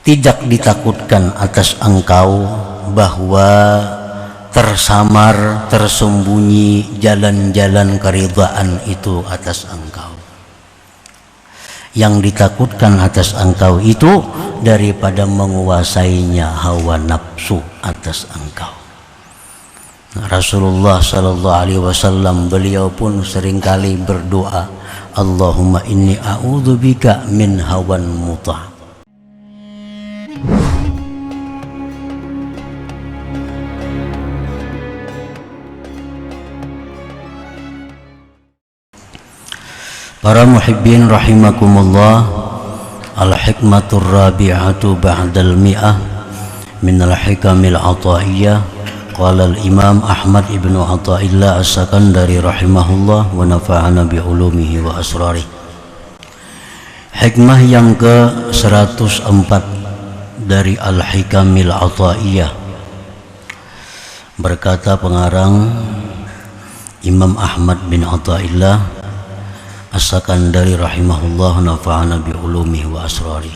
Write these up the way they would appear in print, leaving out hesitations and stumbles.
Tidak ditakutkan atas engkau bahwa tersamar, tersembunyi jalan-jalan keridhaan itu atas engkau. Yang ditakutkan atas engkau itu daripada menguasainya hawa nafsu atas engkau. Rasulullah sallallahu alaihi wasallam beliau pun seringkali berdoa, Allahumma inni a'udzubika min hawan muta'. Para muhibbin rahimakumullah, al-hikmatur rabi'atu ba'dal mi'ah min al-hikamil ataiyah. Qala al-imam Ahmad ibnu Athaillah as-Sakandari rahimahullah wa nafa'ana bi'ulumihi wa asrarih. Hikmah yang ke-104 dari al-hikamil ataiyah. Berkata pengarang Imam Ahmad bin Athaillah As-Sakandari rahimahullah nafa'ana bi'ulumihi wa asrari.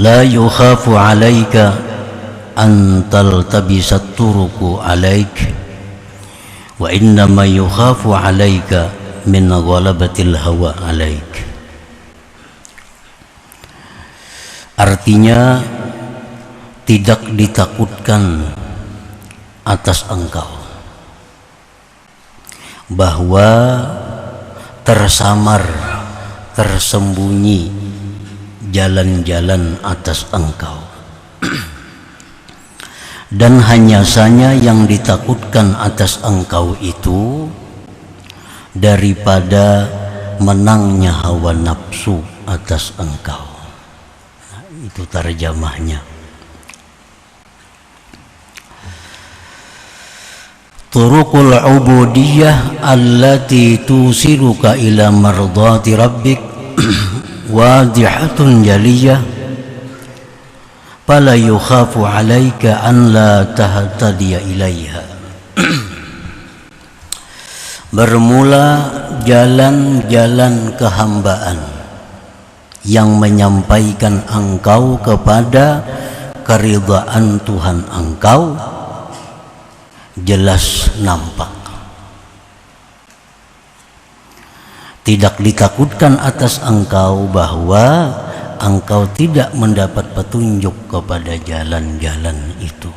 La yukhafu alaika an taltabisat turuku alaik wa innama yukhafu alaika min ghalabatil hawa alaik. Artinya tidak ditakutkan atas engkau bahwa tersamar, tersembunyi jalan-jalan atas engkau. Dan hanya saja yang ditakutkan atas engkau itu daripada menangnya hawa nafsu atas engkau. Nah, itu terjemahnya. Turuqul ubudiyah allati tusiruka ila mardati rabbik wadihatun jaliyah fala yukhafu alaika an la tahtadiya ilaiha. Bermula jalan-jalan kehambaan yang menyampaikan engkau kepada keridhaan Tuhan engkau jelas nampak. Tidak ditakutkan atas engkau bahwa engkau tidak mendapat petunjuk kepada jalan-jalan itu.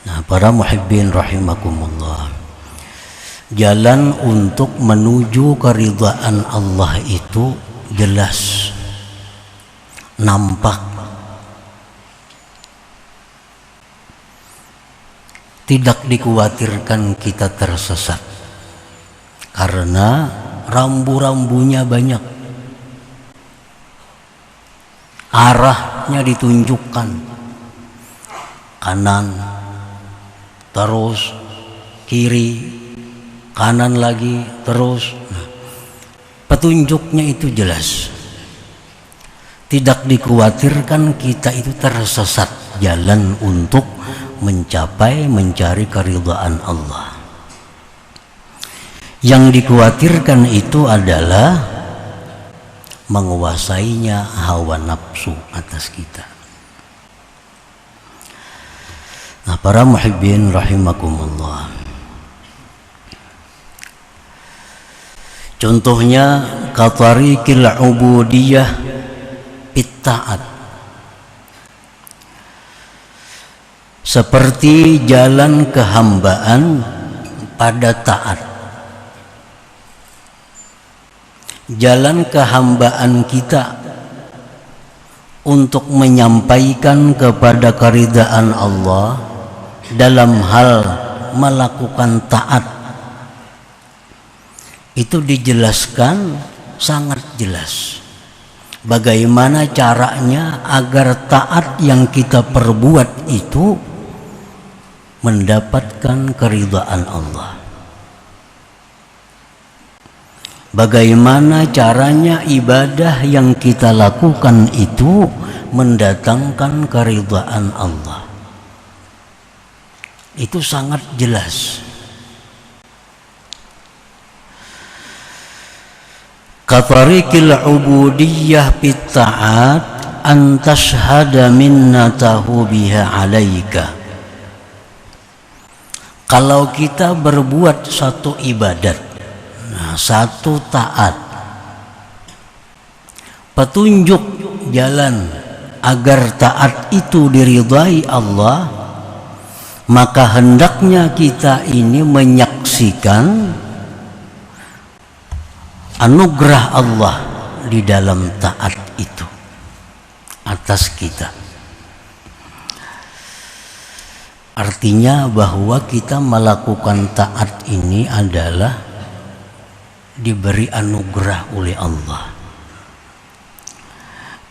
Nah, para muhibbin rahimakumullah, jalan untuk menuju keridhaan Allah itu jelas nampak. Tidak dikhawatirkan kita tersesat karena rambu-rambunya banyak, arahnya ditunjukkan, kanan terus, kiri, kanan lagi terus. Nah, petunjuknya itu jelas. Tidak dikhawatirkan kita itu tersesat jalan untuk mencari keridhaan Allah. Yang dikhawatirkan itu adalah menguasainya hawa nafsu atas kita. Nah, para muhibbin rahimakumullah, contohnya katariqil ubudiyah bitta'at, seperti jalan kehambaan pada taat. Jalan kehambaan kita untuk menyampaikan kepada keridhaan Allah dalam hal melakukan taat itu dijelaskan sangat jelas. Bagaimana caranya agar taat yang kita perbuat itu mendapatkan keridhaan Allah. Bagaimana caranya ibadah yang kita lakukan itu mendatangkan keridhaan Allah. Itu sangat jelas. Katariqil ubudiyah fit ta'at an tashhada minnatahu biha alaika. Kalau kita berbuat satu ibadat, satu taat, petunjuk jalan agar taat itu diridhai Allah, maka hendaknya kita ini menyaksikan anugerah Allah di dalam taat itu atas kita. Artinya bahwa kita melakukan taat ini adalah diberi anugerah oleh Allah.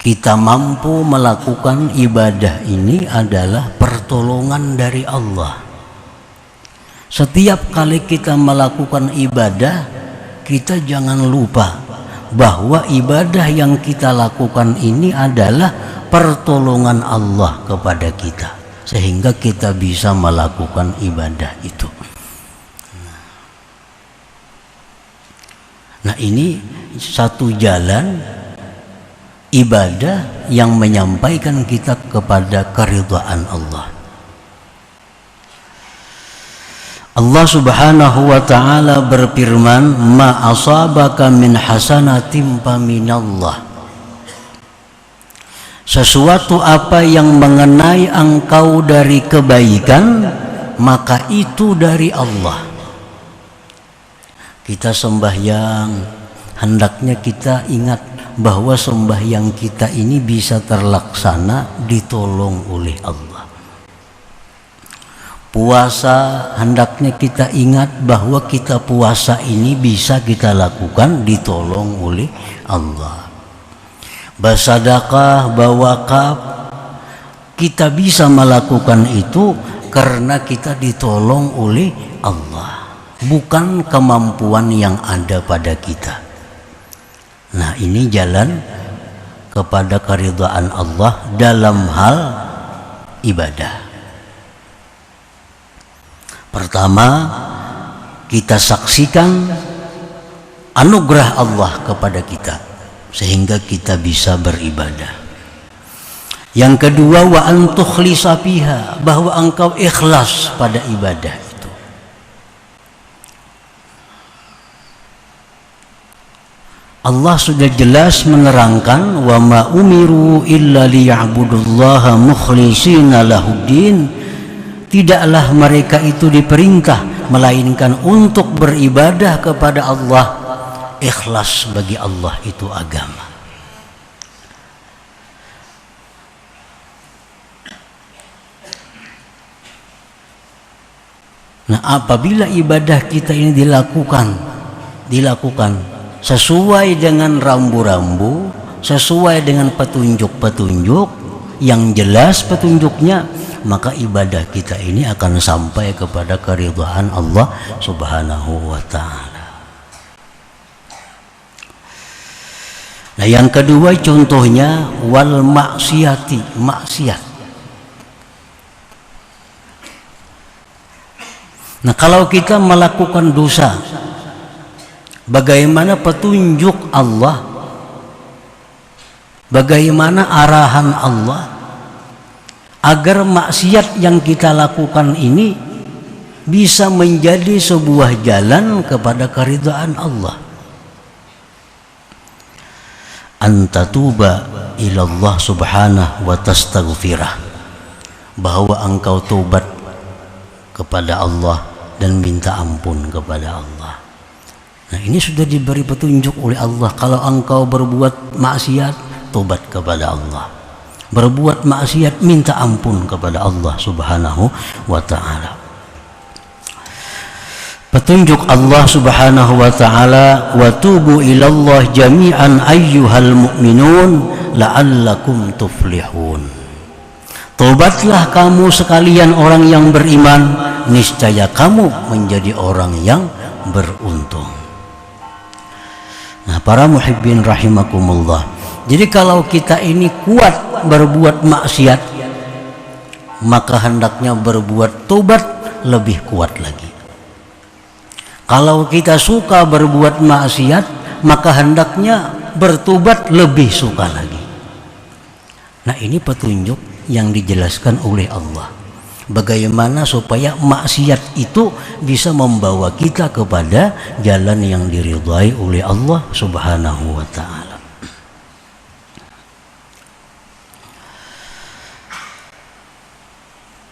Kita mampu melakukan ibadah ini adalah pertolongan dari Allah. Setiap kali kita melakukan ibadah, kita jangan lupa bahwa ibadah yang kita lakukan ini adalah pertolongan Allah kepada kita, sehingga kita bisa melakukan ibadah itu. Nah, ini satu jalan ibadah yang menyampaikan kita kepada keridhaan Allah. Allah Subhanahu wa ta'ala berfirman, ma asabaka min hasanatin faminallah. Sesuatu apa yang mengenai engkau dari kebaikan, maka itu dari Allah. Kita sembahyang, hendaknya kita ingat bahwa sembahyang kita ini bisa terlaksana ditolong oleh Allah. Puasa, hendaknya kita ingat bahwa kita puasa ini bisa kita lakukan ditolong oleh Allah. Bersedekah, berwakaf, kita bisa melakukan itu karena kita ditolong oleh Allah, bukan kemampuan yang ada pada kita. Nah, ini jalan kepada keridhaan Allah dalam hal ibadah. Pertama, kita saksikan anugerah Allah kepada kita sehingga kita bisa beribadah. Yang kedua, wa an tukhlisa fiha, bahwa engkau ikhlas pada ibadah itu. Allah sudah jelas menerangkan, wa ma umiru illa liya'budullaha mukhlishina lahuddin. Tidaklah mereka itu diperintah melainkan untuk beribadah kepada Allah, ikhlas bagi Allah itu agama. Nah, apabila ibadah kita ini dilakukan sesuai dengan rambu-rambu, sesuai dengan petunjuk-petunjuk yang jelas petunjuknya, maka ibadah kita ini akan sampai kepada keridhaan Allah Subhanahu wa ta'ala. Nah, yang kedua contohnya wal maksiati, maksiat. Nah, kalau kita melakukan dosa, bagaimana petunjuk Allah, bagaimana arahan Allah agar maksiat yang kita lakukan ini bisa menjadi sebuah jalan kepada keridhaan Allah. Antatuba ilallah subhanahu wa tastaghfirah, bahwa engkau tobat kepada Allah dan minta ampun kepada Allah. Nah, ini sudah diberi petunjuk oleh Allah. Kalau engkau berbuat maksiat, tobat kepada Allah. Berbuat maksiat, minta ampun kepada Allah Subhanahu wa ta'ala. Petunjuk Allah Subhanahu wa ta'ala, wa tubu ilallah jami'an ayyuhal mu'minun la'allakum tuflihun. Tobatlah kamu sekalian orang yang beriman, niscaya kamu menjadi orang yang beruntung. Nah, para muhibbin rahimakumullah, jadi kalau kita ini kuat berbuat maksiat, maka hendaknya berbuat tobat lebih kuat lagi. Kalau kita suka berbuat maksiat, maka hendaknya bertobat lebih suka lagi. Nah, ini petunjuk yang dijelaskan oleh Allah. Bagaimana supaya maksiat itu bisa membawa kita kepada jalan yang diridhai oleh Allah Subhanahu wa ta'ala.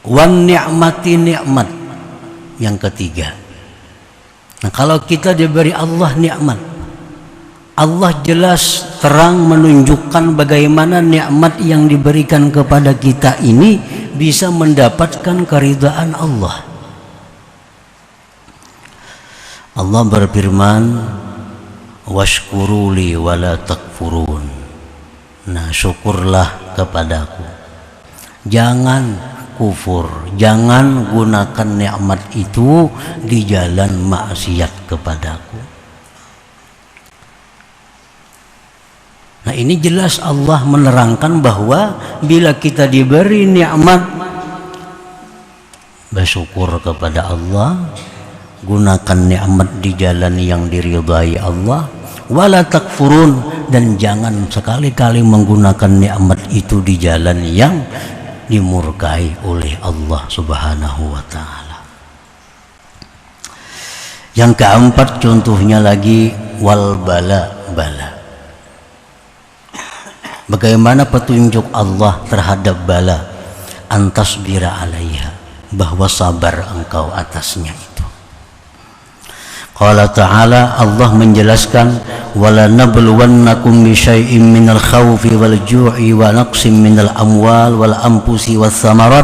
Wan ni'mati nikmat yang ketiga. Nah, kalau kita diberi Allah nikmat, Allah jelas terang menunjukkan bagaimana nikmat yang diberikan kepada kita ini bisa mendapatkan keridhaan Allah. Allah berfirman, washkuruli wala takfurun. Nah, syukurlah kepadaku, jangan kufur, jangan gunakan nikmat itu di jalan maksiat kepadaku. Nah, ini jelas Allah menerangkan bahwa bila kita diberi nikmat, bersyukur kepada Allah, gunakan nikmat di jalan yang diridhai Allah, wala takfurun, dan jangan sekali-kali menggunakan nikmat itu di jalan yang dimurkai oleh Allah Subhanahu wa ta'ala. Yang keempat contohnya lagi, wal bala. Bagaimana petunjuk Allah terhadap bala, antasbira alaiha, bahwa sabar engkau atasnya itu. Qala ta'ala, Allah menjelaskan, wala nabluwannakum bi syai'in minal khawfi wal ju'i wa naqsim minal amwal wal anfusi was samarat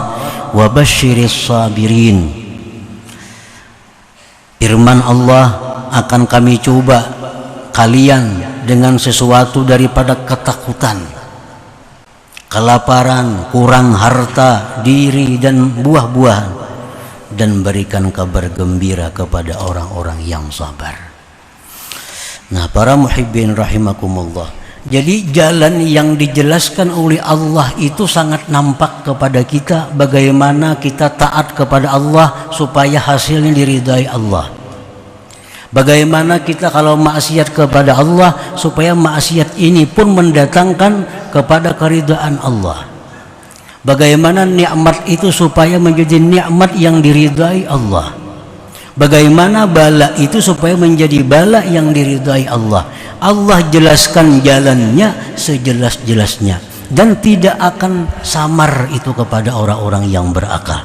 wa basyiris sabirin. Firman Allah, akan kami coba kalian dengan sesuatu daripada ketakutan, kelaparan, kurang harta, diri dan buah-buahan, dan berikan kabar gembira kepada orang-orang yang sabar. Nah, para muhibbin rahimakumullah, jadi jalan yang dijelaskan oleh Allah itu sangat nampak kepada kita, bagaimana kita taat kepada Allah supaya hasilnya diridhai Allah. Bagaimana kita kalau maksiat kepada Allah supaya maksiat ini pun mendatangkan kepada keridhaan Allah. Bagaimana nikmat itu supaya menjadi nikmat yang diridhai Allah. Bagaimana bala itu supaya menjadi bala yang diridhai Allah. Allah jelaskan jalannya sejelas-jelasnya, dan tidak akan samar itu kepada orang-orang yang berakal.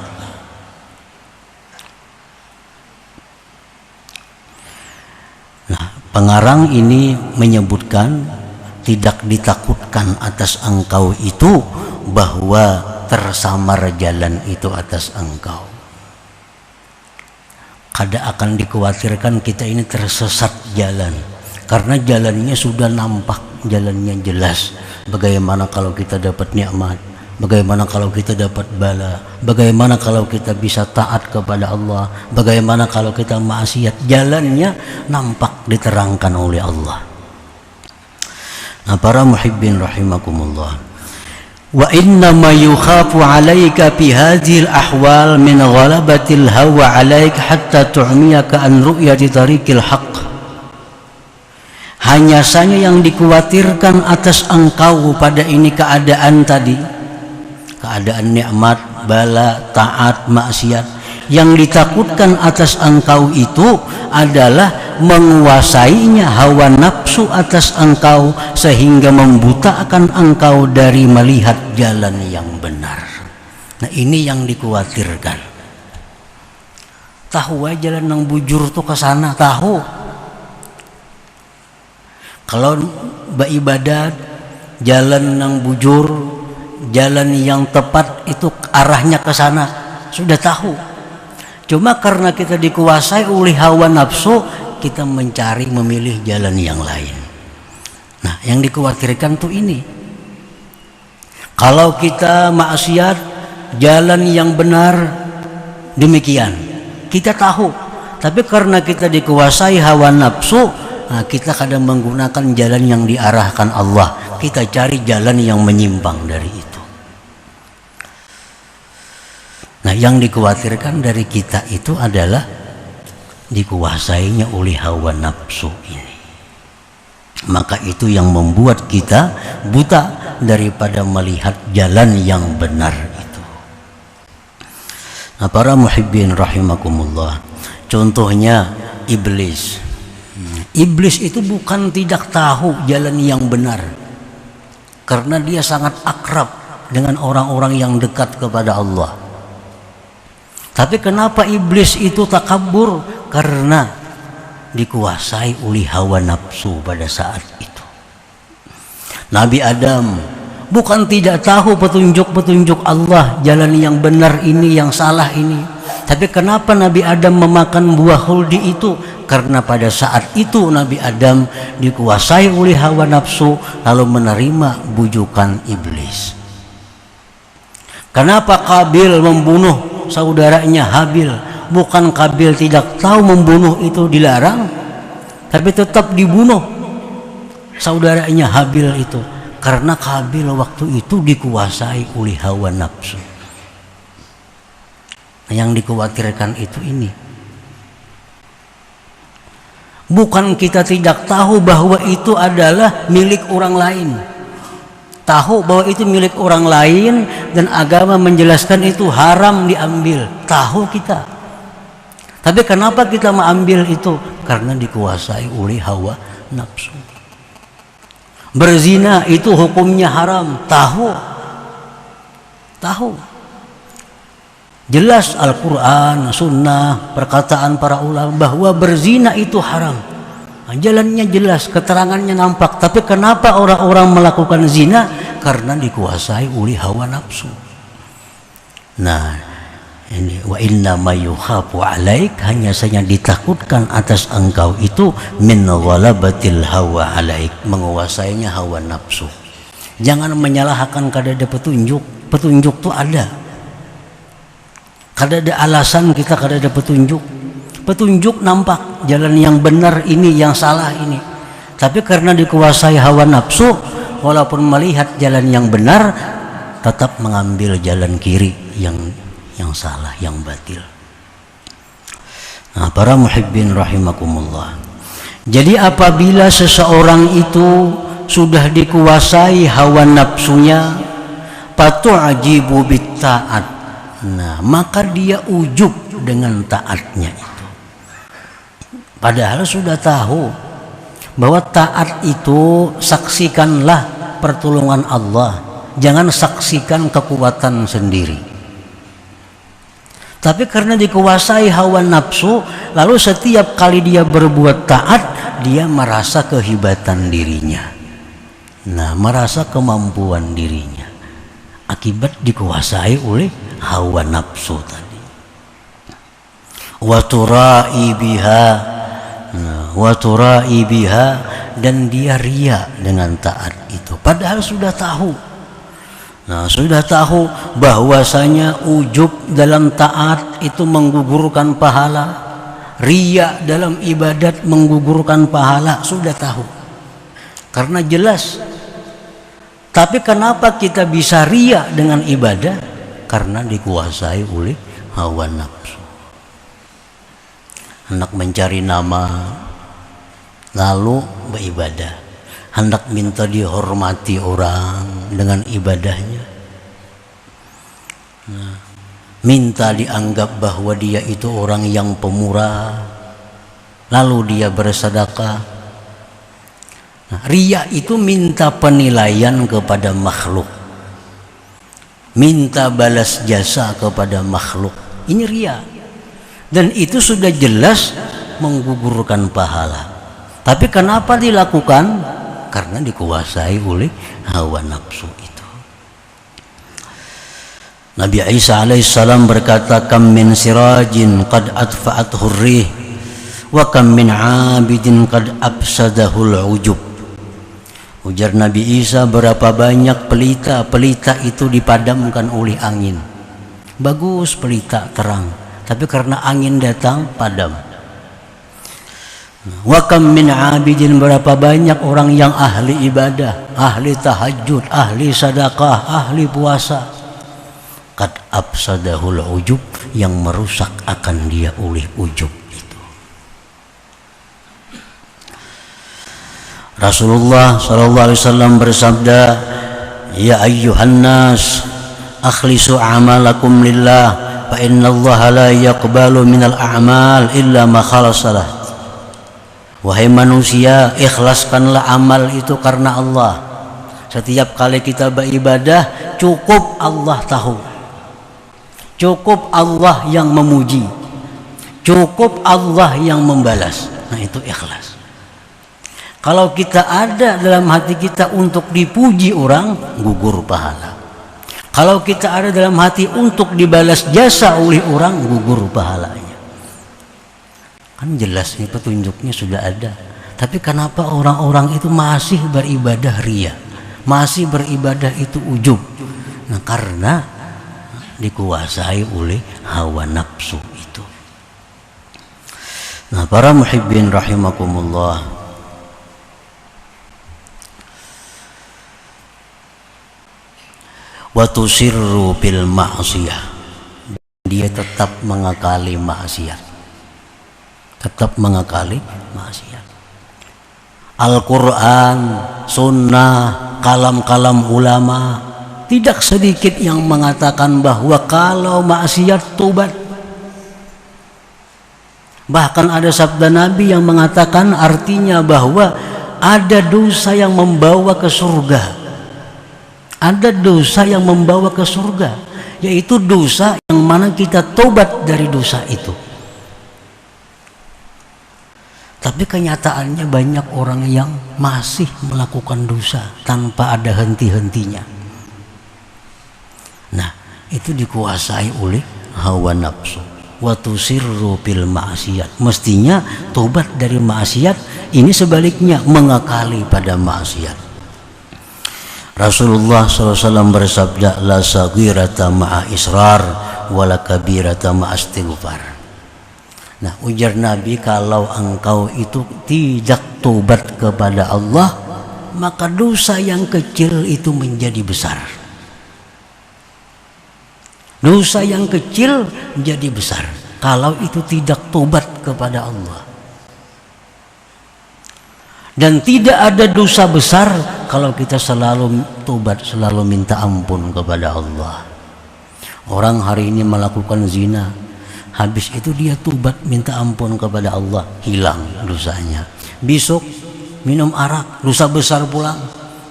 Nah, pengarang ini menyebutkan tidak ditakutkan atas engkau itu bahwa tersamar jalan itu atas engkau. Kada akan dikhawatirkan kita ini tersesat jalan, karena jalannya sudah nampak, jalannya jelas. Bagaimana kalau kita dapat nikmat, bagaimana kalau kita dapat bala, bagaimana kalau kita bisa taat kepada Allah, bagaimana kalau kita maksiat, jalannya nampak diterangkan oleh Allah. Nah, para muhibbin rahimakumullah, wa inna ma yukhafu alaika fi hadhil ahwal min ghalabatil hawa alaika hatta tu'miyaka an ru'yati tariqil haqq. Hanya saja yang dikhawatirkan atas engkau pada ini keadaan tadi, keadaan nikmat, bala, taat, maksiat. Yang ditakutkan atas engkau itu adalah menguasainya hawa nafsu atas engkau, sehingga membutakan engkau dari melihat jalan yang benar. Nah, ini yang dikhawatirkan. Tahu aja jalan yang bujur tuh ke sana, tahu. Kalau beribadat, jalan yang bujur, jalan yang tepat itu arahnya ke sana, sudah tahu. Cuma karena kita dikuasai oleh hawa nafsu, kita mencari, memilih jalan yang lain. Nah, yang dikhawatirkan tuh ini. Kalau kita maksiat, jalan yang benar demikian, kita tahu. Tapi karena kita dikuasai hawa nafsu, nah, kita kadang menggunakan jalan yang diarahkan Allah. Kita cari jalan yang menyimpang dari itu. Nah, yang dikhawatirkan dari kita itu adalah dikuasainya oleh hawa nafsu ini. Maka itu yang membuat kita buta daripada melihat jalan yang benar itu. Nah, para muhibbin rahimakumullah, contohnya iblis. Iblis itu bukan tidak tahu jalan yang benar, karena dia sangat akrab dengan orang-orang yang dekat kepada Allah. Tapi kenapa iblis itu takabur? Karena dikuasai oleh hawa nafsu pada saat itu. Nabi Adam bukan tidak tahu petunjuk-petunjuk Allah, jalan yang benar ini, yang salah ini. Tapi kenapa Nabi Adam memakan buah khuldi itu? Karena pada saat itu Nabi Adam dikuasai oleh hawa nafsu, lalu menerima bujukan iblis. Kenapa Qabil membunuh saudaranya Habil? Bukan Qabil tidak tahu membunuh itu dilarang, tapi tetap dibunuh saudaranya Habil itu, karena Qabil waktu itu dikuasai oleh hawa nafsu. Yang dikhawatirkan itu ini. Bukan kita tidak tahu bahwa itu adalah milik orang lain. Tahu bahwa itu milik orang lain dan agama menjelaskan itu haram diambil. Tahu kita. Tapi kenapa kita mengambil itu? Karena dikuasai oleh hawa nafsu. Berzina itu hukumnya haram. Tahu. Jelas Al-Quran, Sunnah, perkataan para ulama bahwa berzina itu haram. Jalannya jelas, keterangannya nampak. Tapi kenapa orang-orang melakukan zina? Karena dikuasai oleh hawa nafsu. Nah, ini wa inna ma yukhafu alaik, hanya saja ditakutkan atas engkau itu min ghalabatil hawa alaik, menguasainya hawa nafsu. Jangan menyalahkan kadada petunjuk. Petunjuk itu ada. Kadada alasan kita kadada petunjuk. Petunjuk nampak jalan yang benar ini, yang salah ini. Tapi karena dikuasai hawa nafsu, walaupun melihat jalan yang benar, tetap mengambil jalan kiri yang salah, yang batil. Nah, para muhibbin rahimakumullah. Jadi apabila seseorang itu sudah dikuasai hawa nafsunya, patu'ajibu bitta'at. Nah, maka dia ujub dengan taatnya itu. Padahal sudah tahu bahwa taat itu saksikanlah pertolongan Allah, jangan saksikan kekuatan sendiri. Tapi karena dikuasai hawa nafsu, lalu setiap kali dia berbuat taat, dia merasa kehebatan dirinya. Nah, merasa kemampuan dirinya. Akibat dikuasai oleh hawa nafsu tadi. Wa turai biha, dan dia ria dengan taat itu. Padahal sudah tahu. Nah, sudah tahu bahwasanya ujub dalam taat itu menggugurkan pahala, ria dalam ibadat menggugurkan pahala, sudah tahu. Karena jelas. Tapi kenapa kita bisa ria dengan ibadah? Karena dikuasai oleh hawa nafsu. Hendak mencari nama, lalu beribadah. Hendak minta dihormati orang dengan ibadahnya. Nah, minta dianggap bahwa dia itu orang yang pemurah, lalu dia bersedekah. Nah, riya itu minta penilaian kepada makhluk, minta balas jasa kepada makhluk. Ini riya, dan itu sudah jelas menggugurkan pahala. Tapi kenapa dilakukan? Karena dikuasai oleh hawa nafsu itu. Nabi Isa alaihissalam berkata, kam min sirajin qad atfa'athu rih, wa kam min 'abidin qad afsadahul ujub. Ujar Nabi Isa, berapa banyak pelita itu dipadamkan oleh angin. Bagus pelita, terang, tapi karena angin datang, padam. Wa kam min 'abidin, berapa banyak orang yang ahli ibadah, ahli tahajud, ahli sedekah, ahli puasa, qad afsadahul ujub, yang merusak akan dia oleh ujub itu. Rasulullah sallallahu alaihi wasallam bersabda, "Ya ayyuhan nas, akhlisu a'malakum lillah, fa innallaha la yaqbalu minal a'mal illa ma khalasalah." Wahai manusia, ikhlaskanlah amal itu karena Allah. Setiap kali kita beribadah, cukup Allah tahu, cukup Allah yang memuji, cukup Allah yang membalas. Nah, itu ikhlas. Kalau kita ada dalam hati kita untuk dipuji orang, gugur pahala. Kalau kita ada dalam hati untuk dibalas jasa oleh orang, gugur pahalanya. Kan jelas ini petunjuknya sudah ada. Tapi kenapa orang-orang itu masih beribadah riya, masih beribadah itu ujub? Nah, karena dikuasai oleh hawa nafsu itu. Nah, para muhibbin rahimakumullah, wa tusirru bil ma'siyah, dia tetap mengakali maksiat, tetap mengakali maksiat. Al-Quran, sunnah, kalam-kalam ulama, tidak sedikit yang mengatakan bahwa kalau maksiat tobat. Bahkan ada sabda Nabi yang mengatakan artinya bahwa ada dosa yang membawa ke surga, ada dosa yang membawa ke surga, yaitu dosa yang mana kita tobat dari dosa itu. Tapi kenyataannya banyak orang yang masih melakukan dosa tanpa ada henti-hentinya. Nah, itu dikuasai oleh hawa nafsu. Wa tusirru bil ma'siyat. Mestinya tobat dari maksiat, ini sebaliknya mengakali pada maksiat. Rasulullah SAW bersabda, la saghirata ma'a israr wala kabirata ma'a istighfar. Nah, ujar Nabi, kalau engkau itu tidak tobat kepada Allah, maka dosa yang kecil itu menjadi besar. Dosa yang kecil menjadi besar kalau itu tidak tobat kepada Allah. Dan tidak ada dosa besar kalau kita selalu tobat, selalu minta ampun kepada Allah. Orang hari ini melakukan zina, habis itu dia tobat minta ampun kepada Allah, hilang dosanya. Besok minum arak, dosa besar pulang.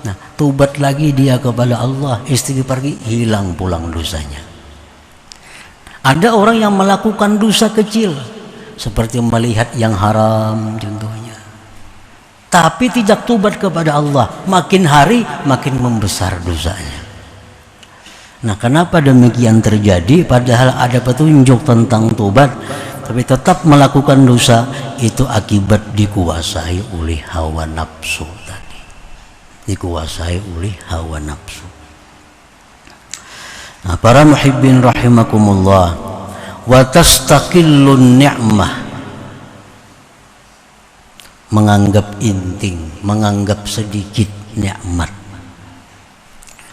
Nah, tobat lagi dia kepada Allah, istighfar lagi, hilang pulang dosanya. Ada orang yang melakukan dosa kecil seperti melihat yang haram contohnya, tapi tidak tobat kepada Allah, makin hari makin membesar dosanya. Nah, kenapa demikian terjadi? Padahal ada petunjuk tentang tobat, tapi tetap melakukan dosa. Itu akibat dikuasai oleh hawa nafsu tadi. Dikuasai oleh hawa nafsu. Nah, para muhibbin rahimakumullah, wa tastaqillun ni'mah, menganggap inting, menganggap sedikit nikmat.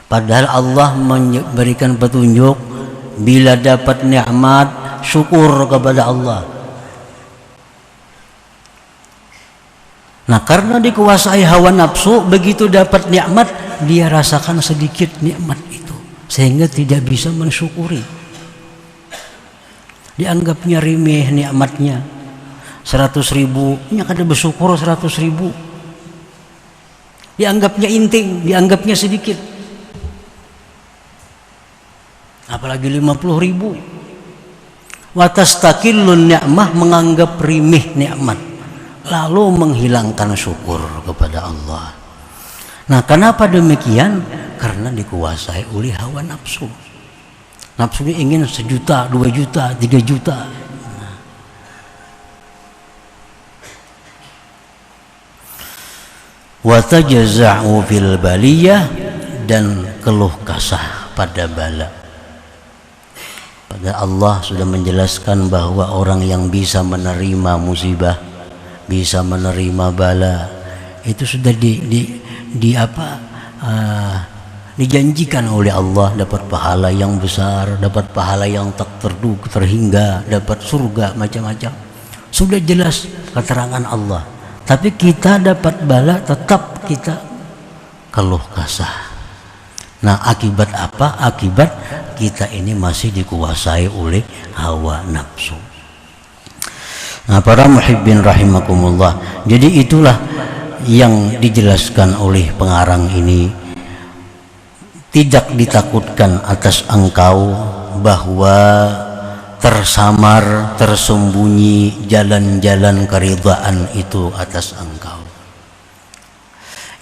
Padahal Allah memberikan petunjuk, bila dapat nikmat syukur kepada Allah. Nah, karena dikuasai hawa nafsu, begitu dapat nikmat dia rasakan sedikit nikmat itu, sehingga tidak bisa mensyukuri. Dianggapnya remeh nikmatnya, 100.000, ini kada bersyukur 100.000. Dianggapnya inting, dianggapnya sedikit. Apalagi 50.000. Watastaqillun ni'mah, menganggap remeh nikmat, lalu menghilangkan syukur kepada Allah. Nah, kenapa demikian? Karena dikuasai oleh hawa nafsu. Nafsunya ingin 1 juta, 2 juta, 3 juta. Wa tajza'u fil baliyah, dan keluh kasah pada bala. Pada Allah sudah menjelaskan bahwa orang yang bisa menerima musibah, bisa menerima bala, itu sudah dijanjikan oleh Allah dapat pahala yang besar, dapat pahala yang tak terhingga, dapat surga macam-macam. Sudah jelas keterangan Allah. Tapi kita dapat bala tetap kita keluh kesah. Nah, akibat apa? Akibat kita ini masih dikuasai oleh hawa nafsu. Nah, para muhibbin rahimakumullah. Jadi itulah yang dijelaskan oleh pengarang ini. Tidak ditakutkan atas engkau bahwa tersamar, tersembunyi jalan-jalan keridhaan itu atas engkau.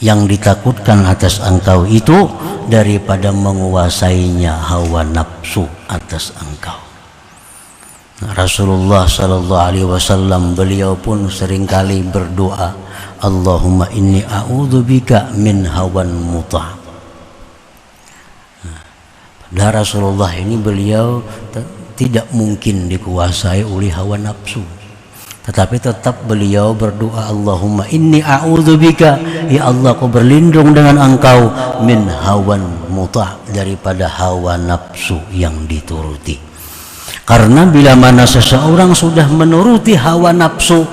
Yang ditakutkan atas engkau itu daripada menguasainya hawa nafsu atas engkau. Nah, Rasulullah sallallahu alaihi wasallam beliau pun seringkali berdoa, Allahumma inni a'udzubika min hawan muta'. Nah, Rasulullah ini beliau tidak mungkin dikuasai oleh hawa nafsu, tetapi tetap beliau berdoa, Allahumma inni a'udzubika, ya Allah, aku berlindung dengan engkau min hawan muta', daripada hawa nafsu yang dituruti. Karena bila mana seseorang sudah menuruti hawa nafsu,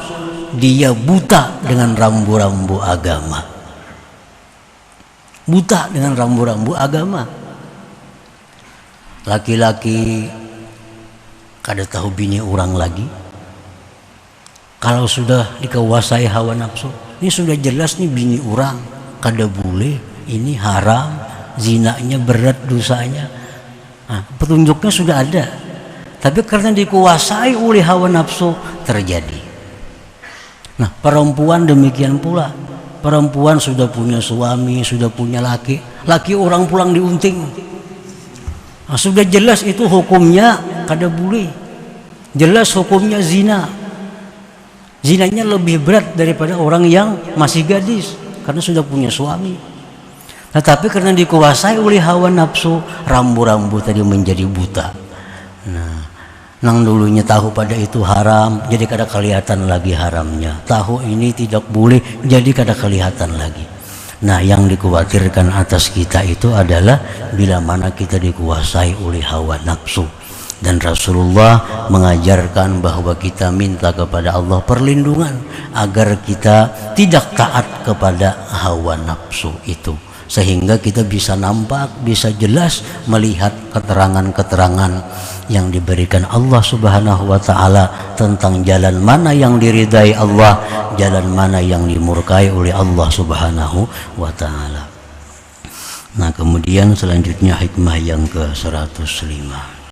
dia buta dengan rambu-rambu agama. Buta dengan rambu-rambu agama. Laki-laki kada tahu bini orang lagi. Kalau sudah dikuasai hawa nafsu, ini sudah jelas nih bini orang, kada boleh, ini haram, zinanya berat dosanya. Nah, petunjuknya sudah ada. Tapi karena dikuasai oleh hawa nafsu, terjadi. Nah, perempuan demikian pula. Perempuan sudah punya suami, sudah punya laki, laki orang pulang diunting. Nah, sudah jelas itu hukumnya kada boleh. Jelas hukumnya zina. Zinanya lebih berat daripada orang yang masih gadis karena sudah punya suami. Tetapi karena dikuasai oleh hawa nafsu, rambu-rambu tadi menjadi buta. Nah, nang dulunya tahu pada itu haram, jadi kada kelihatan lagi haramnya. Tahu ini tidak boleh, jadi kada kelihatan lagi. Nah, yang dikhawatirkan atas kita itu adalah bila mana kita dikuasai oleh hawa nafsu. Dan Rasulullah mengajarkan bahwa kita minta kepada Allah perlindungan agar kita tidak taat kepada hawa nafsu itu, sehingga kita bisa nampak, bisa jelas melihat keterangan-keterangan yang diberikan Allah Subhanahu wa ta'ala tentang jalan mana yang diridai Allah, jalan mana yang dimurkai oleh Allah Subhanahu wa ta'ala. Nah, kemudian selanjutnya hikmah yang ke-105.